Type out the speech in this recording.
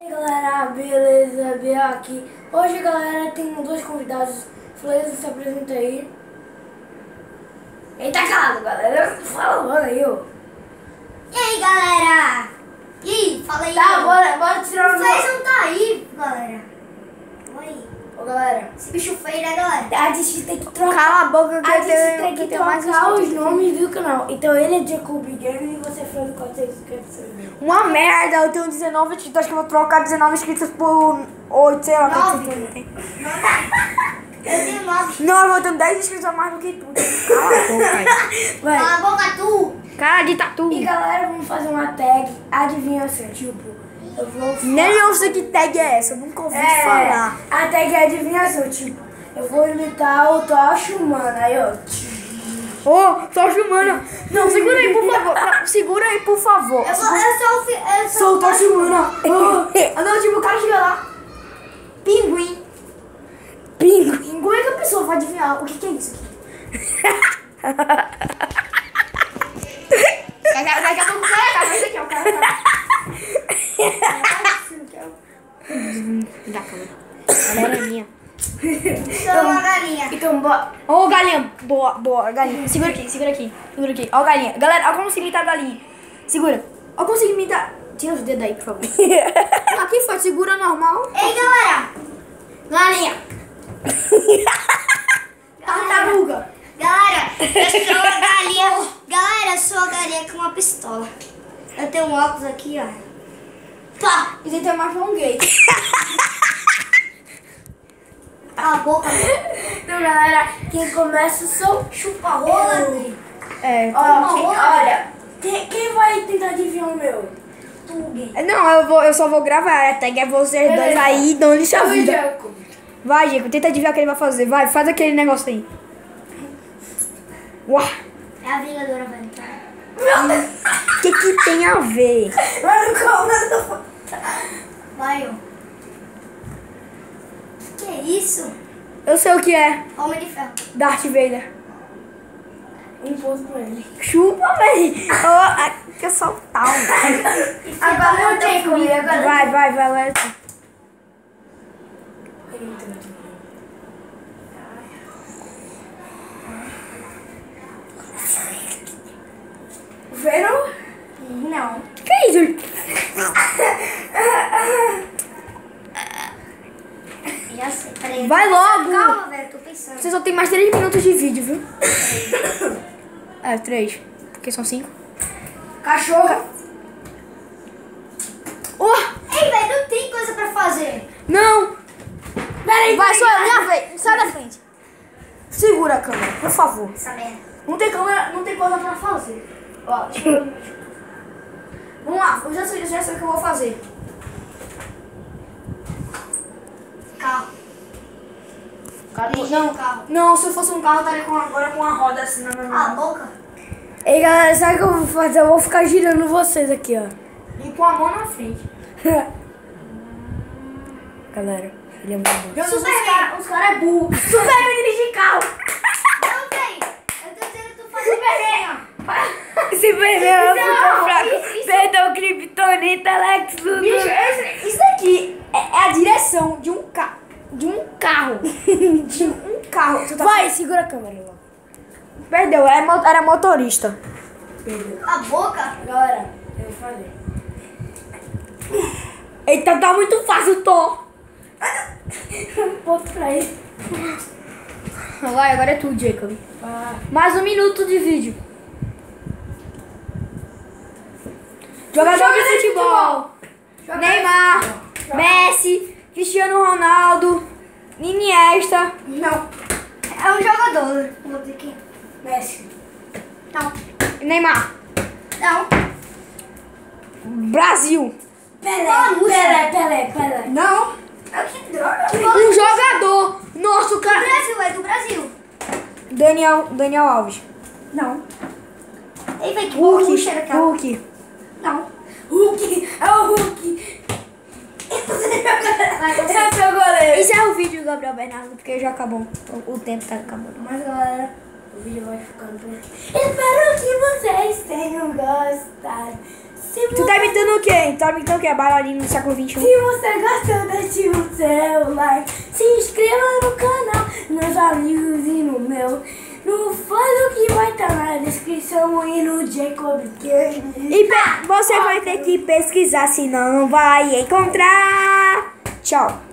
E aí galera, beleza? Bel aqui. Hoje galera, tem dois convidados. Fleison, se apresenta aí. Ele tá calado, galera. Fala aí, ó. E aí galera? E aí, fala aí. Tá, bora tirar o Fleison tá aí, galera. Oi. Ô galera, Esse bicho feio, né, galera? a gente tem que trocar. Cala a boca que A eu gente tem que tenho mais trocar os inscritos. nomes do canal. Então ele é Jacob Games e você é Fleison 450. Uma merda, eu tenho 19 inscritos, acho que eu vou trocar 19 inscritos por 8, sei lá. 9. quantos eu tenho. Eu tenho 9. Não, eu vou ter 10 inscritos a mais do que tu. Cala a boca aí. Vai. Cala a boca, tu. Cara de tatu. E galera, vamos fazer uma tag adivinhação. Tipo, eu vou Nem eu sei que tag é essa, eu nunca ouvi falar. a tag é adivinhação, tipo, eu vou imitar o Tocha Humano, aí ó. Ô, tô filmando. Não, segura aí, por favor. Não, segura aí, por favor. Eu Sou o Tocha Humano. Ah, não, tipo, o cara chega lá. Pinguim. Pingo. Pinguim é que a pessoa vai adivinhar o que é isso aqui. Daqui a pouco o cara tá, mas aqui, ó, o cara tá. Dá calma. Galera é minha. Sou uma galinha. Então, bora. Ô, galinha. Boa, boa, galinha. Segura aqui, segura aqui. Segura aqui. Ó, galinha. Galera, ó como se imitar a galinha. Segura. Ó como se imitar. Tira os dedos aí, por favor. Aqui foi, segura normal. Ei, galera. Galinha. Tartaruga. Galera, eu sou a galinha. Galera, eu sou a galinha com uma pistola. Eu tenho um óculos aqui, ó. Pá. E tem mais um gay. Cala a boca. Então, galera, quem começa sou Chupa-rola. É. Olha, quem vai tentar adivinhar o meu? Tu, gay. Não, eu só vou gravar. A tag é vocês dois Beleza. aí, dão-lhe sua Eu e vida. Jacob. Vai, Diego, tenta adivinhar o que ele vai fazer. Vai, faz aquele negócio aí. Uau. É a Vingadora, vai entrar. O que tem a ver? Mano, calma, Vai, ó. Que é isso? Eu sei o que é. Homem de ferro. Darth Vader. Um ponto pra ele. Chupa, véi. Oh, que eu sou tal. Agora eu tenho comigo, agora. Vai. Venom? Não. Que é isso? Já sei. Peraí. Vai logo. Calma, velho. Tô pensando. Você só tem mais 3 minutos de vídeo, viu? É, 3. Porque são 5. Cachorro. Oh, Ei, velho, não tem coisa pra fazer. não. Peraí, Vai, só é minha vez. Sai da frente. Segura a câmera, por favor. Essa merda. Não tem câmera, não tem coisa pra fazer. Ó, deixa eu... Vamos lá, eu já sei o que eu vou fazer. Carro. Dirigir um carro. Não, se eu fosse um carro, eu estaria agora com uma roda assim na minha Cala a mão. boca. Ei, galera, sabe o que eu vou fazer? Eu vou ficar girando vocês aqui, ó. E com a mão na frente. Galera, ele é muito bom. Os caras é burro. Superman dirige carro. Não, velho. Eu tô dizendo que tu faz Superman, ó. Esse pneu é muito Não, fraco. isso- Perdão, Kryptonita, Lex, tudo. Bicho, isso daqui é a direção de um carro. De um carro. De um carro. Tu tá... Vai, segura a câmera, logo. Perdeu, era motorista. Cala a boca. Galera, eu vou fazer. Eita, tá muito fácil, Tô. Ponto pra ele. Vai, agora é tu, Jacob. Ah, Mais 1 minuto de vídeo. Jogador de futebol. Neymar, Messi, Cristiano Ronaldo, Iniesta. não. É um jogador. Vou dizer aqui. Messi. Não. Neymar. Não. Brasil. Pelé. Não. É que droga. Um jogador. Nosso Do cara. Brasil, é do Brasil. Daniel Alves. Não. Ei, velho, que boliche era aquela? Hulk. Não. Hulk. É o Hulk. Vai, você. Esse é o goleiro. Encerra o vídeo, Gabriel Bernardo, porque já acabou. O tempo tá acabando. Mas, galera, o vídeo vai ficando por aqui. Espero que vocês tenham gostado. Tu tá imitando o quê? Tá imitando o quê? A bailarina do século XXI? Se você gostou, deixe o seu like. Se inscreva no canal, nos amigos e no meu. No follow que vai estar na descrição e no Jacob Games. E você vai ter que pesquisar, senão não vai encontrar. Tchau.